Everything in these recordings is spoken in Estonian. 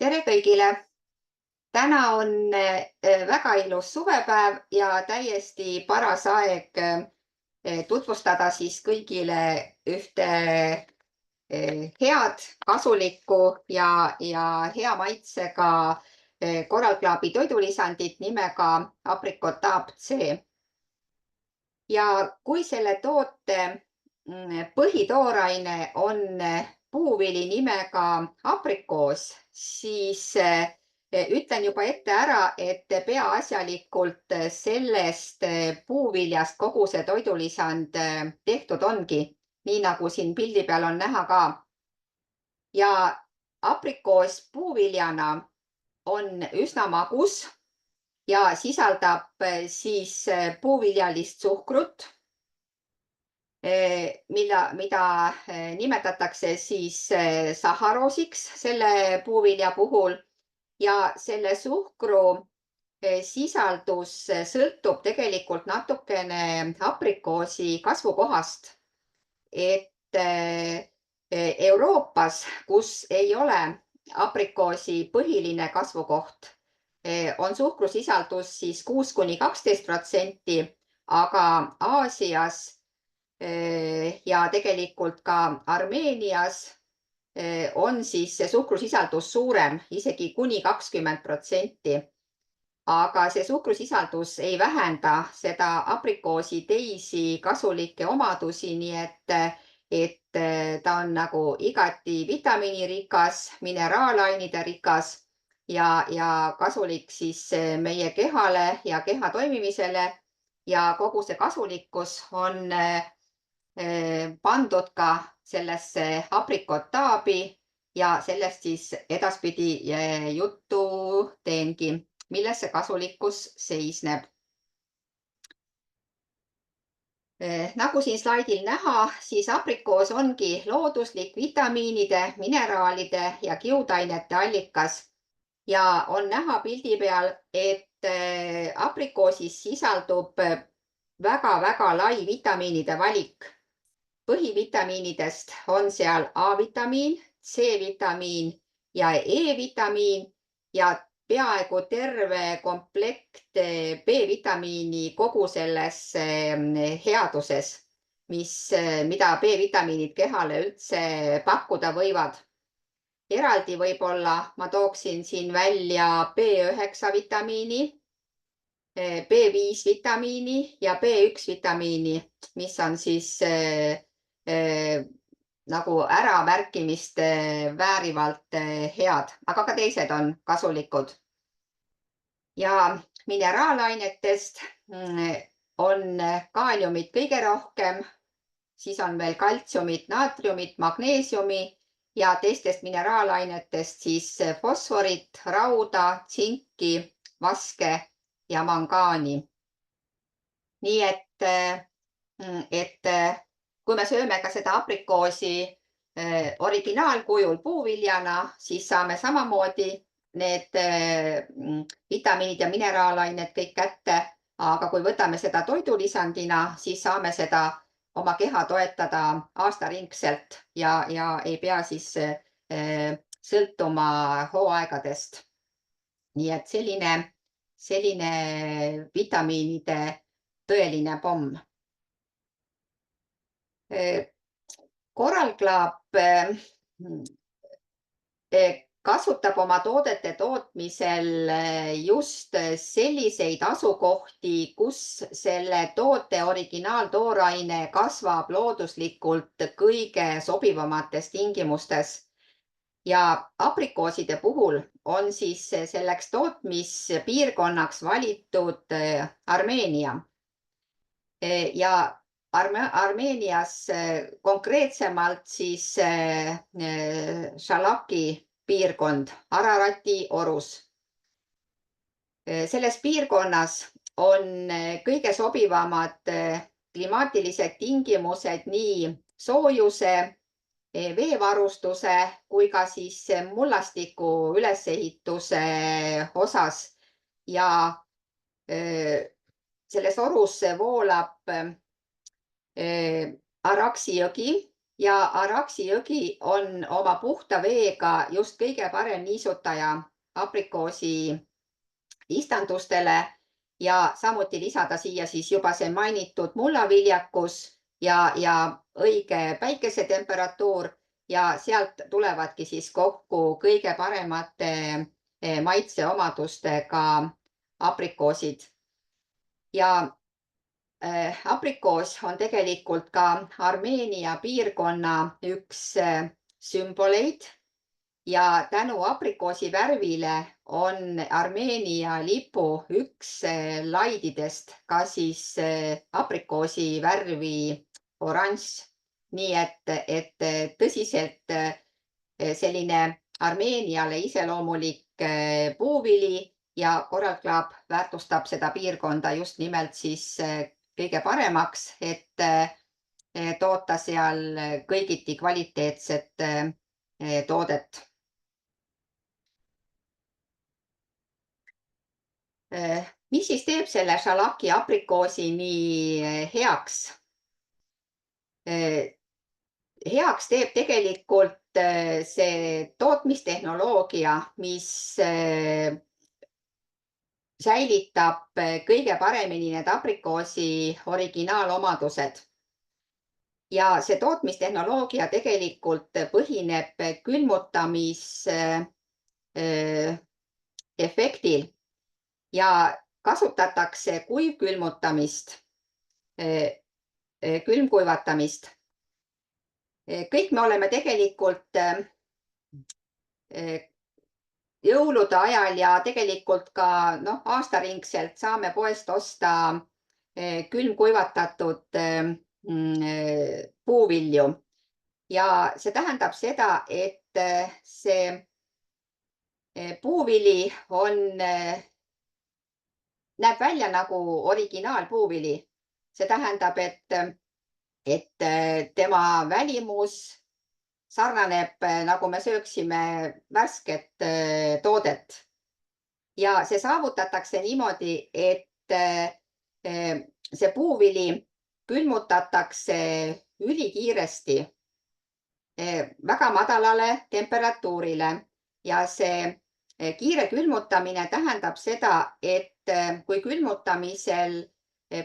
Tere kõigile! Täna on väga ilus suvepäev ja täiesti paras aeg tutvustada siis kõigile ühte head, kasulikku ja hea maitsega Coral Clubi toidulisandit nimega aprikotaab C. Ja kui selle toote põhitooraine on puuvili nimega aprikoos, siis ütlen juba ette ära, et peaasjalikult sellest puuviljast kogu see toidulisand tehtud ongi, nii nagu siin pildi peal on näha ka. Ja aprikoos puuviljana on üsna magus ja sisaldab siis puuviljalist suhkrut, mida nimetatakse siis saharoosiks selle puuvilja puhul ja selle suhkru sisaldus sõltub tegelikult natukene aprikoosi kasvukohast. Et Euroopas, kus ei ole aprikoosi põhiline kasvukoht, on suhkrusisaldus siis 6–12%, aga Aasias ja tegelikult ka Armeenias on siis see suhkrusisaldus suurem, isegi kuni 20%. Aga see suhkrusisaldus ei vähenda seda aprikoosi teisi kasulikke omadusi, nii et ta on nagu igati vitamiinirikas, mineraalainide rikas ja kasulik siis meie kehale ja keha toimimisele. Ja kogu see kasulikkus on pandud ka sellesse aprikotaabi ja sellest siis edaspidi juttu teengi, milles see kasulikkus seisneb. Nagu siin slaidil näha, siis aprikoos ongi looduslik vitamiinide, mineraalide ja kiudainete allikas ja on näha pildi peal, et aprikoosis sisaldub väga-väga lai vitamiinide valik. Põhivitamiinidest on seal A-vitamiin, C-vitamiin ja E-vitamiin ja peaaegu terve komplekt B-vitamiini kogu selles headuses, mida B-vitamiinid kehale üldse pakkuda võivad. Eraldi võib-olla ma tooksin siin välja B9 vitamiini, B5 vitamiini ja B1 vitamiini, mis on siis nagu äramärkimist väärivalt head, aga ka teised on kasulikud. Ja mineraalainetest on kaaliumit kõige rohkem, siis on veel kaltsiumit, naatriumit, magneesiumi ja teistest mineraalainetest siis fosforit, rauda, tsinki, vaske ja mangaani. Nii et kui me sööme ka seda aprikoosi originaalkujul puuviljana, siis saame samamoodi need vitamiinid ja mineraalained kõik kätte, aga kui võtame seda toidulisandina, siis saame seda oma keha toetada aastaringselt ja ei pea siis sõltuma hooaegadest. Nii et selline vitamiinide tõeline pomm. Coral Club kasutab oma toodete tootmisel just selliseid asukohti, kus selle toote originaaltooraine kasvab looduslikult kõige sobivamates tingimustes. Ja aprikooside puhul on siis selleks tootmispiirkonnaks valitud Armeenia. Ja Armeenias konkreetsemalt siis Šalaki piirkond, Ararati orus. Selles piirkonnas on kõige sobivamad klimaatilised tingimused nii soojuse, veevarustuse kui ka siis mullastiku ülesehituse osas ja selles orus voolab Araksi jõgi ja Araksi jõgi on oma puhta veega just kõige parem niisutaja aprikoosi istandustele ja samuti lisada siia siis juba see mainitud mullaviljakus ja õige päikesetemperatuur ja sealt tulevadki siis kokku kõige paremate maitseomadustega aprikoosid. Ja aprikoos on tegelikult ka Armeenia piirkonna üks sümboleid ja tänu aprikoosi värvile on Armeenia lipu üks laididest ka siis aprikoosi värvi oranž. Nii et tõsiselt selline Armeeniale iseloomulik puuvili ja Coral Club väärtustab seda piirkonda just nimelt siis kõige paremaks, et toota seal kõigiti kvaliteetset toodet. Mis siis teeb selle Shalaki aprikoosi nii heaks? Heaks teeb tegelikult see tootmistehnoloogia, mis säilitab kõige paremini need aprikoosi originaalomadused. Ja see tootmistehnoloogia tegelikult põhineb külmutamisefektil ja kasutatakse kuivkülmutamist, külmkuivatamist. Kõik me oleme tegelikult jõulude ajal ja tegelikult ka aastaringselt saame poest osta külmkuivatatud puuvilju. Ja see tähendab seda, et see puuvili näeb välja nagu originaalpuuvili. See tähendab, et tema välimus sarnaneb, nagu me sööksime värsket toodet. Ja see saavutatakse niimoodi, et see puuvili külmutatakse ülikiiresti väga madalale temperatuurile ja see kiire külmutamine tähendab seda, et kui külmutamisel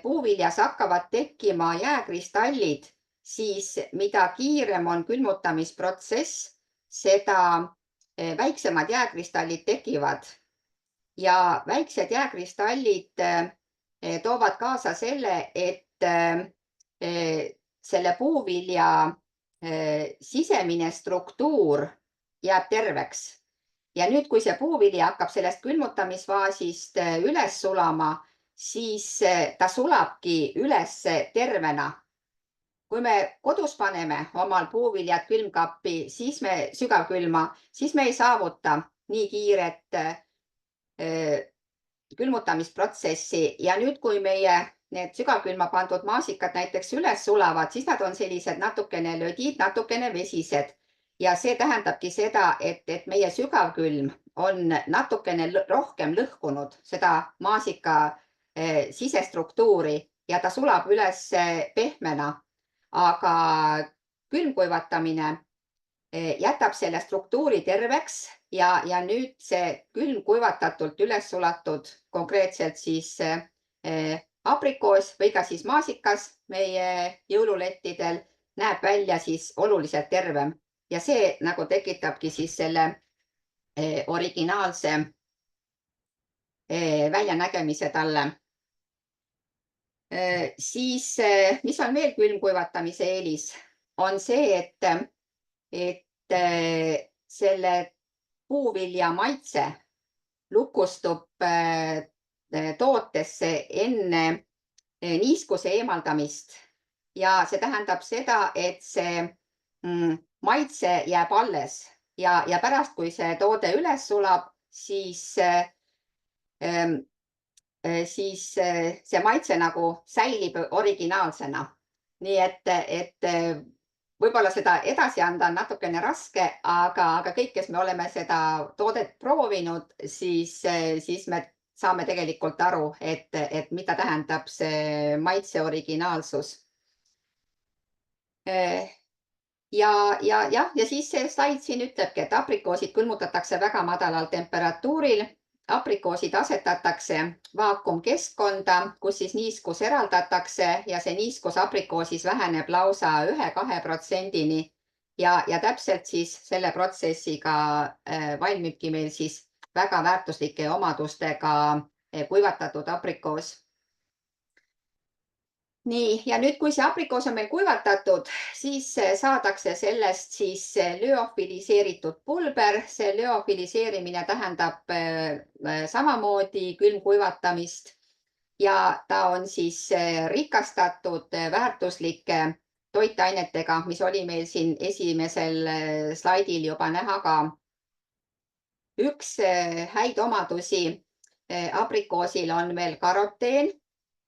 puuviljas hakkavad tekkima jääkristallid, siis mida kiirem on külmutamisprotsess, seda väiksemad jääkristallid tekivad. Ja väiksed jääkristallid toovad kaasa selle, et selle puuvilja sisemine struktuur jääb terveks. Ja nüüd, kui see puuvili hakkab sellest külmutamisfaasist üles sulama, siis ta sulabki üles tervena. Kui me kodus paneme omal puuviljad külmkappi, siis me sügavkülma, siis me ei saavuta nii kiiret külmutamisprotsessi. Ja nüüd, kui meie need sügavkülma pandud maasikad näiteks üles sulavad, siis nad on sellised natukene lödid, natukene vesised. Ja see tähendabki seda, et meie sügavkülm on natukene rohkem lõhkunud seda maasika sisestruktuuri ja ta sulab üles pehmena, aga külmkuivatamine jätab selle struktuuri terveks ja nüüd see külmkuivatatult üles sulatud konkreetselt siis aprikoos või ka siis maasikas meie jõululettidel näeb välja siis oluliselt tervem. Ja see nagu tekitabki siis selle originaalse väljanägemise talle. Siis, mis on veel külmkuivatamise eelis, on see, et selle puuvilja maitse lukustub tootesse enne niiskuse eemaldamist. Ja see tähendab seda, et see maitse jääb alles ja pärast, kui see toode üles sulab, siis see maitse nagu säilib originaalsena. Nii et võib-olla seda edasi anda on natukene raske, aga kõik, kes me oleme seda toodet proovinud, siis me saame tegelikult aru, et mida tähendab see maitse originaalsus. ja siis see slaid siin ütlebki, et aprikoosid külmutatakse väga madalal temperatuuril. Aprikoosid asetatakse vaakumkeskkonda, kus siis niiskus eraldatakse ja see niiskus aprikoosis väheneb lausa 1–2%-ni. Ja täpselt siis selle protsessiga valmibki meil siis väga väärtuslike omadustega kuivatatud aprikoos. Nii, ja nüüd, kui see aprikoos on meil kuivatatud, siis saadakse sellest siis lüofiliseeritud pulber. See lüofiliseerimine tähendab samamoodi külmkuivatamist ja ta on siis rikastatud väärtuslike toitainetega, mis oli meil siin esimesel slaidil juba näha ka. Üks häid omadusi aprikoosil on veel karoteen.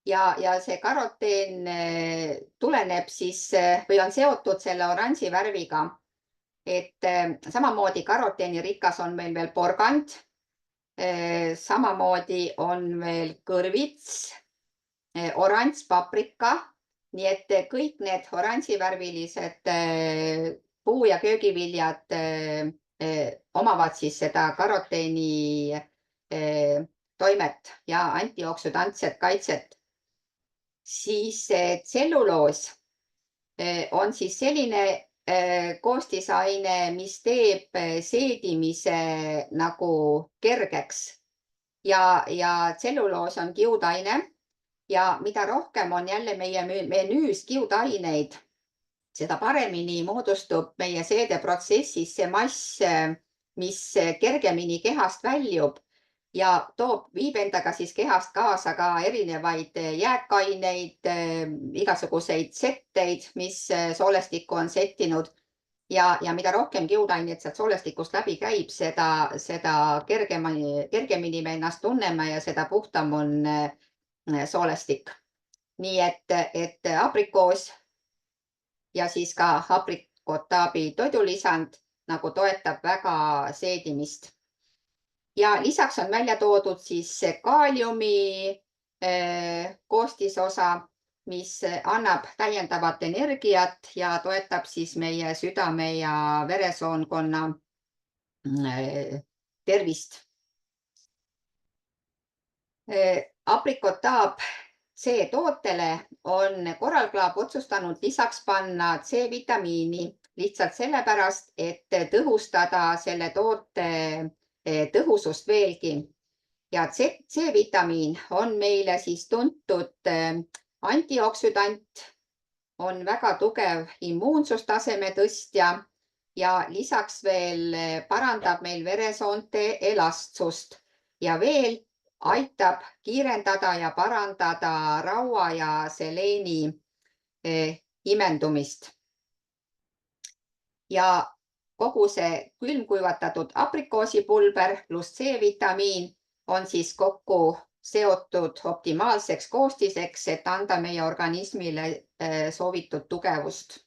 Ja see karoteen tuleneb siis või on seotud selle oranži värviga, et samamoodi karoteenirikas on meil veel porgand, samamoodi on veel kõrvits, oranž paprika, nii et kõik need oranživärvilised puu- ja köögiviljad omavad siis seda karoteeni toimet ja antioksüdantset kaitset. Siis tselluloos on siis selline koostisaine, mis teeb seedimise nagu kergeks ja tselluloos on kiudaine ja mida rohkem on jälle meie menüüs kiudaineid, seda paremini moodustub meie seedeprotsessis see mass, mis kergemini kehast väljub ja viib endaga siis kehast kaasa ka erinevaid jääkaineid, igasuguseid setteid, mis soolestikku on settinud. Ja mida rohkem kiudaineid sealt soolestikust läbi käib, seda kergemini me ennast tunneme ja seda puhtam on soolestik. Nii et aprikoos ja siis ka aprikotaabi toidulisand nagu toetab väga seedimist. Ja lisaks on välja toodud siis kaaliumi koostisosa, mis annab täiendavat energiat ja toetab siis meie südame ja veresoonkonna tervist. Aprikotaab C-tootele on Coral Club otsustanud lisaks panna C-vitamiini lihtsalt sellepärast, et tõhustada selle toote tõhusust veelgi. Ja C-vitamiin on meile siis tuntud antioksüdant, on väga tugev immuunsustaseme tõstja ja lisaks veel parandab meil veresoonte elastsust ja veel aitab kiirendada ja parandada raua ja seleeni imendumist. Ja kogu see külmkuivatatud aprikoosipulber pluss C-vitamiin on siis kokku seotud optimaalseks koostiseks, et anda meie organismile soovitud tugevust.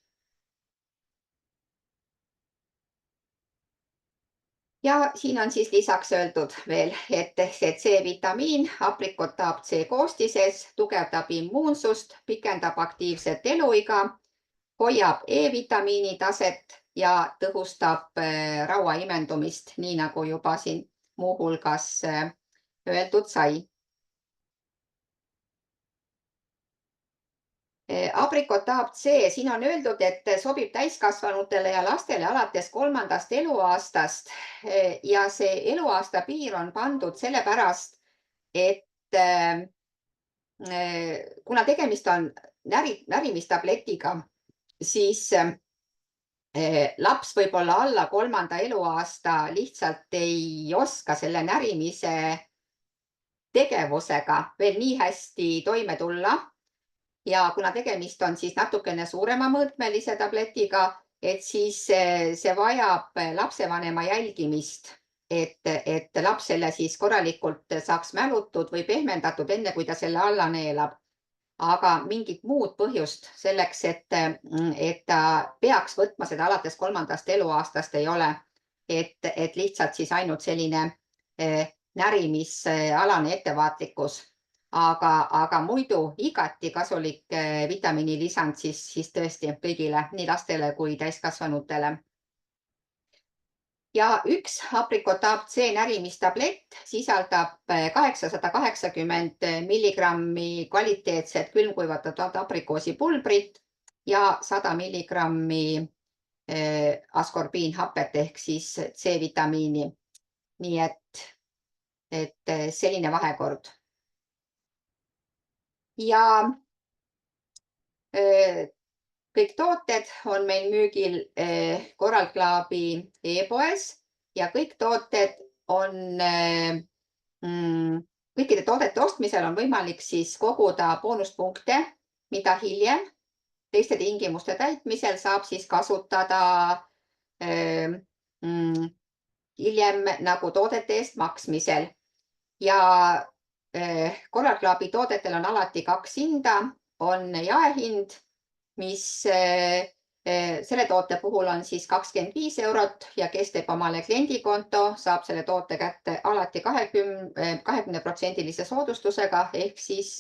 Ja siin on siis lisaks öeldud veel, et see C-vitamiin aprikotaab C koostises tugevdab immuunsust, pikendab aktiivset eluiga, hoiab E-vitamiini taset ja tõhustab raua imendumist, nii nagu juba siin muuhulgas öeldud sai. Aprikotaab C, siin on öeldud, et sobib täiskasvanutele ja lastele alates 3. eluaastast ja see eluaasta piir on pandud sellepärast, et kuna tegemist on närimistabletiga, siis laps võib olla alla 3. eluaasta lihtsalt ei oska selle närimise tegevusega veel nii hästi toime tulla. Ja kuna tegemist on siis natukene suurema mõõtmelise tabletiga, et siis see vajab lapsevanema jälgimist, et laps selle siis korralikult saaks mälutud või pehmendatud enne, kui ta selle alla neelab. Aga mingit muud põhjust selleks, et ta peaks võtma seda alates 3. eluaastast ei ole, et lihtsalt siis ainult selline närimisalane ettevaatlikkus. aga muidu igati kasulik vitamiinilisand siis tõesti kõigile, nii lastele kui täiskasvanutele. Ja üks aprikotaap C närimistablett sisaldab 880 milligrammi kvaliteetset külmkuivatatud aprikoosipulbrit ja 100 milligrammi askorbiinhapet ehk siis C-vitamiini. Nii et selline vahekord. Ja kõik tooted on meil müügil Coral Clubi e-poes ja kõik tooted on, kõikide toodete ostmisel on võimalik siis koguda boonuspunkte, mida hiljem teiste tingimuste täitmisel saab siis kasutada hiljem nagu toodete eest maksmisel. Ja Coral Clubi toodetel on alati kaks hinda, on jaehind, mis selle toote puhul on siis 25 eurot ja kes teeb omale kliendikonto, saab selle toote kätte alati 20% soodustusega ehk siis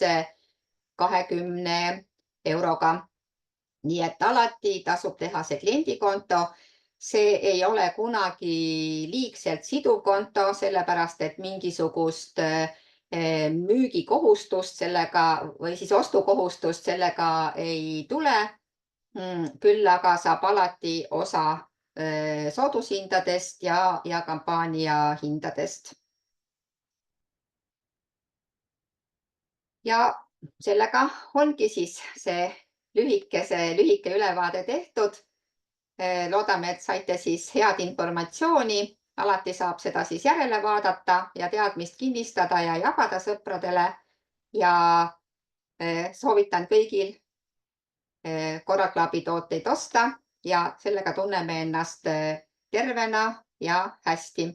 20 euroga. Nii et alati tasub teha see kliendikonto. See ei ole kunagi liigselt siduv konto, sellepärast et mingisugust müügikohustust sellega või siis ostukohustust sellega ei tule. Küll aga saab alati osa soodushindadest ja kampaania hindadest. Ja sellega ongi siis see lühike ülevaade tehtud. Loodame, et saite siis head informatsiooni. Alati saab seda siis järele vaadata ja teadmist kinnistada ja jagada sõpradele. Ja soovitan kõigil Coral Clubi tooteid osta ja sellega tunneme ennast tervena ja hästi.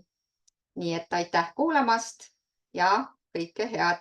Nii et aitäh kuulamast ja kõike head!